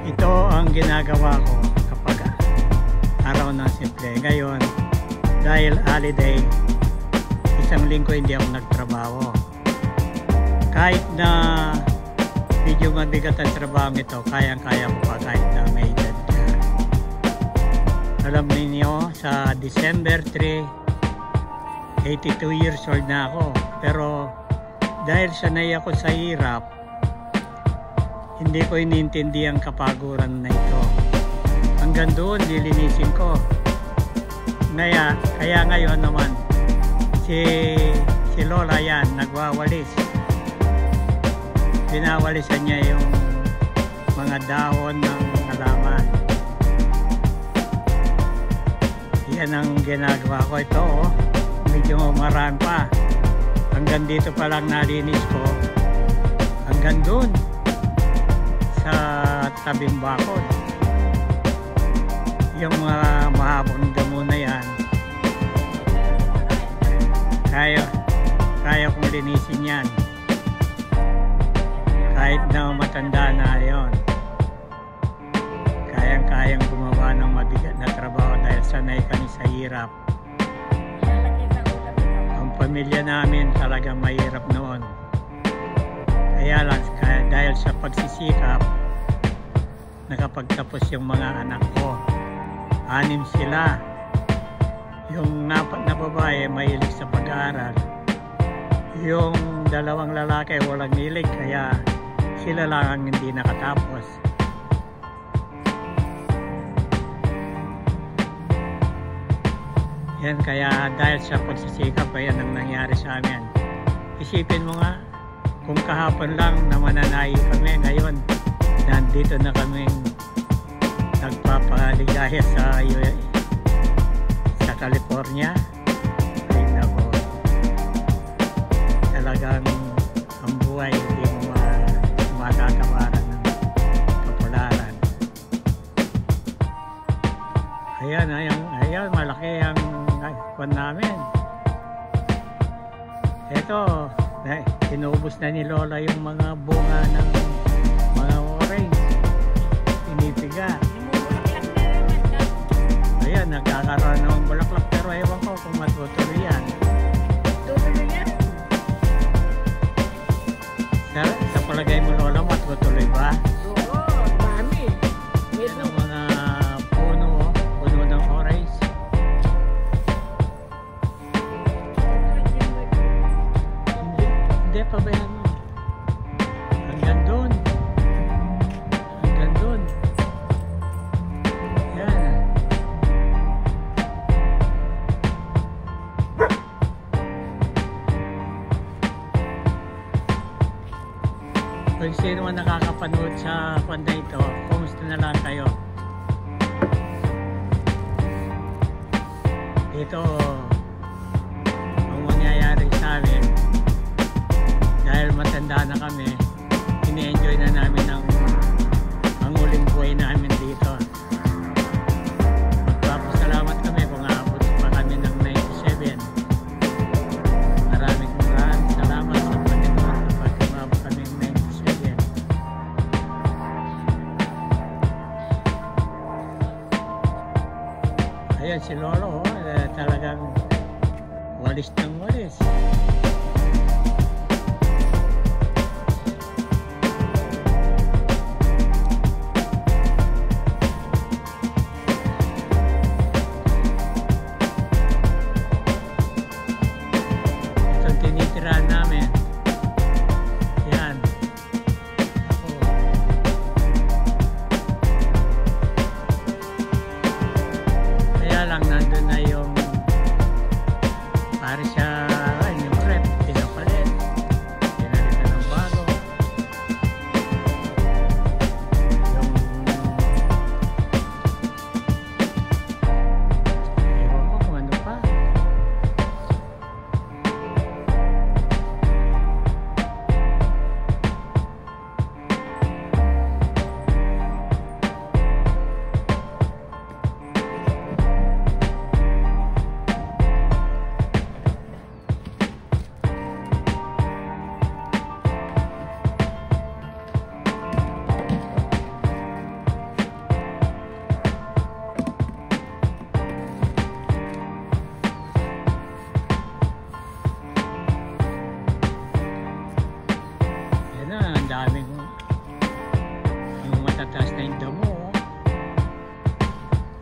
Ito ang ginagawa ko kapag araw ng simple. Ngayon, dahil holiday, isang linggo hindi ako nagtrabaho. Kahit na medyo mabigat ang trabaho ito, kayang-kaya ko pa kahit na may edad ka. Alam niyo, sa December 3, 82 years old na ako. Pero dahil sanay ako sa hirap, hindi ko inintindi ang kapaguran na ito. Hanggang doon, lilinisin ko. Kaya ngayon naman, si Lola yan, nagwawalis. Binawalisan niya yung mga dahon ng halaman. Yan ang ginagawa ko. Ito, medyo marami pa. Hanggang dito pa lang nalinis ko. Hanggang doon, sa tabing bakod. Yung mga mahabang damo na yan, kaya kong linisin yan. Kahit na matanda na yon, kayang gumawa ng mabigat na trabaho dahil sanay kami sa hirap. Ang pamilya namin talagang mahirap noon. Kaya lang, dahil sa pagsisikap, nakapagtapos yung mga anak ko. 6 sila. Yung 4 na babae mahilig sa pag-aaral. Yung 2 lalaki walang hilig, kaya sila lang ang hindi nakatapos. Yan, kaya dahil sa pagsisikap, ayan ang nangyari sa amin. Isipin mo nga, kung kahapon lang na mananahi kami, ngayon nandito na kaming nagpapaligaya sa California. Ay nako, talagang ang buhay hindi mo matatawaran ng kapularan. Ayan, malaki ang kwan namin. Ito, inubos na ni Lola yung mga bunga ng mga orange. Pinipiga. Ayan, nagkakaroon ng bulaklak, pero ewan ko kung matutuloy yan. Tutuloy yan? Sa palagay mo, Lola, matutuloy ba? Oo, dami. Yan ang mga puno ng orange. Hindi pa ba yan? Hanggang doon. Yan. Kung sino man nakakapanood sa kwanda ito, kumusta na lang kayo? Ito ang mangyayari sa amin. Dahil matanda na kami, ini-enjoy na namin ang uling buhay namin dito. Magpapasalamat kami kung aabot pa kami ng 97. Maraming salamat sa Panginoon kapag umabot kami ng 97. Ayan si Lolo, talagang walis ng walis. Tinitirahan namin. Yan. Ako. Kaya lang nandun na yung para sa yung tataas na yung damo. Oh.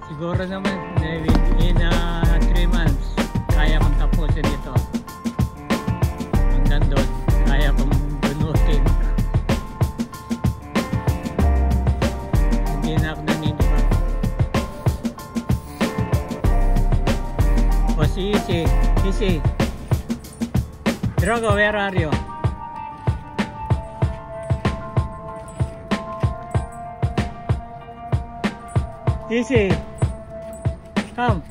Siguro naman in 3 months kaya kong tapusin ito. Hanggang doon kaya kong bunutin. Hindi na ako naniniwala. O si Isi. Drogo, where are you? Isi, come.